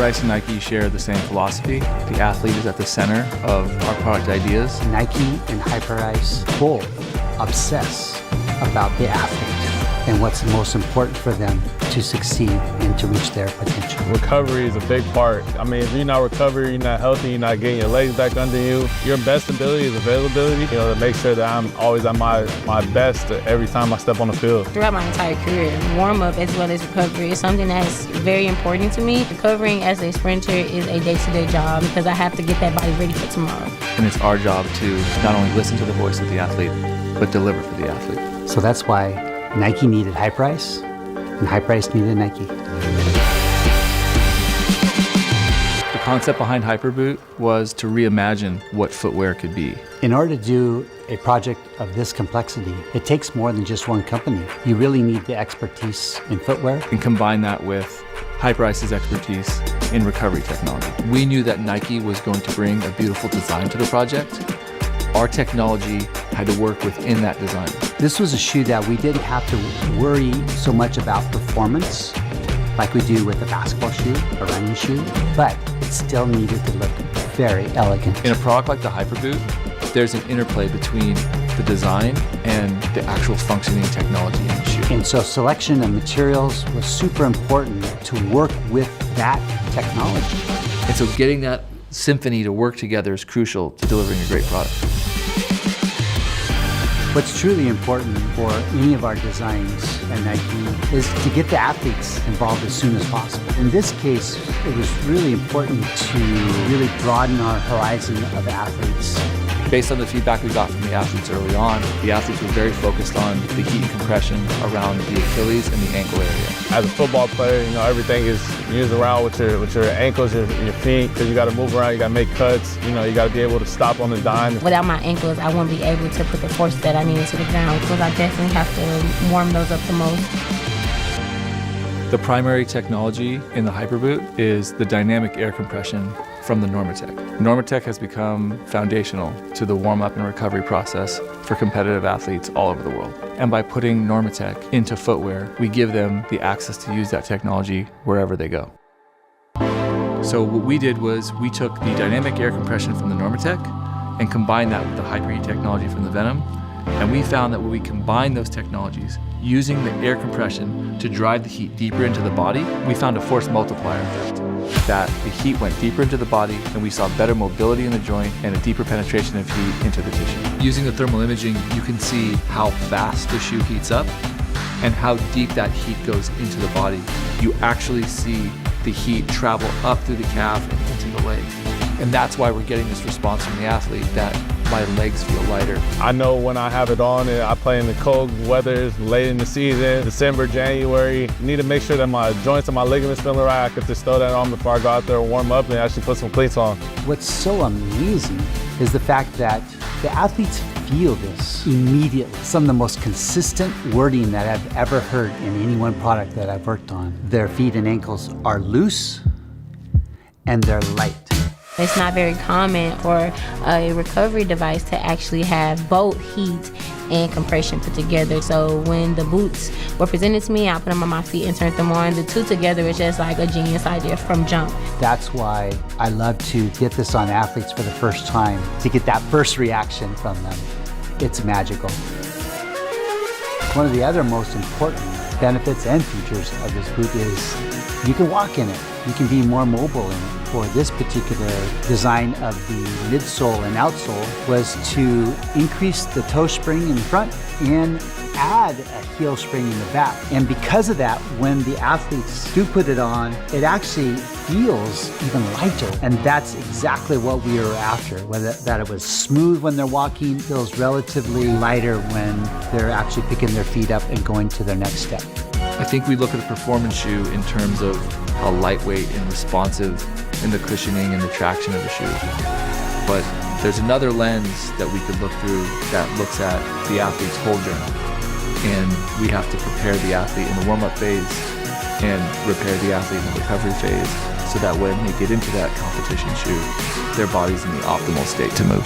Hyperice and Nike share the same philosophy. The athlete is at the center of our product ideas. Nike and Hyperice both obsess about the athlete and what's most important for them to succeed and to reach their potential. Recovery is a big part. I mean, if you're not recovering, you're not healthy, you're not getting your legs back under you, your best ability is availability, to make sure that I'm always at my best every time I step on the field. Throughout my entire career, warm-up as well as recovery is something that's very important to me. Recovering as a sprinter is a day-to-day job because I have to get that body ready for tomorrow. And it's our job to not only listen to the voice of the athlete, but deliver for the athlete. So that's why Nike needed Hyperice and Hyperice needed Nike. The concept behind Hyperboot was to reimagine what footwear could be. In order to do a project of this complexity, it takes more than just one company. You really need the expertise in footwear. And combine that with Hyperice's expertise in recovery technology. We knew that Nike was going to bring a beautiful design to the project. Our technology had to work within that design. This was a shoe that we didn't have to worry so much about performance like we do with a basketball shoe, a running shoe, but it still needed to look very elegant. In a product like the Hyperboot, there's an interplay between the design and the actual functioning technology in the shoe. And so selection of materials was super important to work with that technology. And so getting that symphony to work together is crucial to delivering a great product. What's truly important for any of our designs at Nike is to get the athletes involved as soon as possible. In this case, it was really important to really broaden our horizon of athletes. Based on the feedback we got from the athletes early on, the athletes were very focused on the heat and compression around the Achilles and the ankle area. As a football player, everything is used around with your ankles, your feet, because you got to move around, you got to make cuts, you got to be able to stop on the dime. Without my ankles, I wouldn't be able to put the force that I needed to the ground because I definitely have to warm those up the most. The primary technology in the Hyperboot is the dynamic air compression from the Normatec. Normatec has become foundational to the warm-up and recovery process for competitive athletes all over the world. And by putting Normatec into footwear, we give them the access to use that technology wherever they go. So what we did was we took the dynamic air compression from the Normatec and combined that with the Hyperheat technology from the Venom. And we found that when we combine those technologies, using the air compression to drive the heat deeper into the body, we found a force multiplier effect. That the heat went deeper into the body and we saw better mobility in the joint and a deeper penetration of heat into the tissue. Using the thermal imaging, you can see how fast the shoe heats up and how deep that heat goes into the body. You actually see the heat travel up through the calf and into the leg. And that's why we're getting this response from the athlete that my legs feel lighter. I know when I have it on, I play in the cold weathers late in the season, December, January. I need to make sure that my joints and my ligaments feel right. I could just throw that on before I go out there and warm up and actually put some cleats on. What's so amazing is the fact that the athletes feel this immediately. Some of the most consistent wording that I've ever heard in any one product that I've worked on. Their feet and ankles are loose and they're light. It's not very common for a recovery device to actually have both heat and compression put together. So when the boots were presented to me, I put them on my feet and turned them on. The two together is just like a genius idea from jump. That's why I love to get this on athletes for the first time, to get that first reaction from them. It's magical. One of the other most important benefits and features of this boot is you can walk in it. You can be more mobile in it. For this particular design of the midsole and outsole was to increase the toe spring in the front and add a heel spring in the back. And because of that, when the athletes do put it on, it actually feels even lighter. And that's exactly what we were after, that it was smooth when they're walking, feels relatively lighter when they're actually picking their feet up and going to their next step. I think we look at a performance shoe in terms of how lightweight and responsive in the cushioning and the traction of the shoe. But there's another lens that we could look through that looks at the athlete's whole journey. And we have to prepare the athlete in the warm-up phase and repair the athlete in the recovery phase so that when they get into that competition shoe, their body's in the optimal state to move.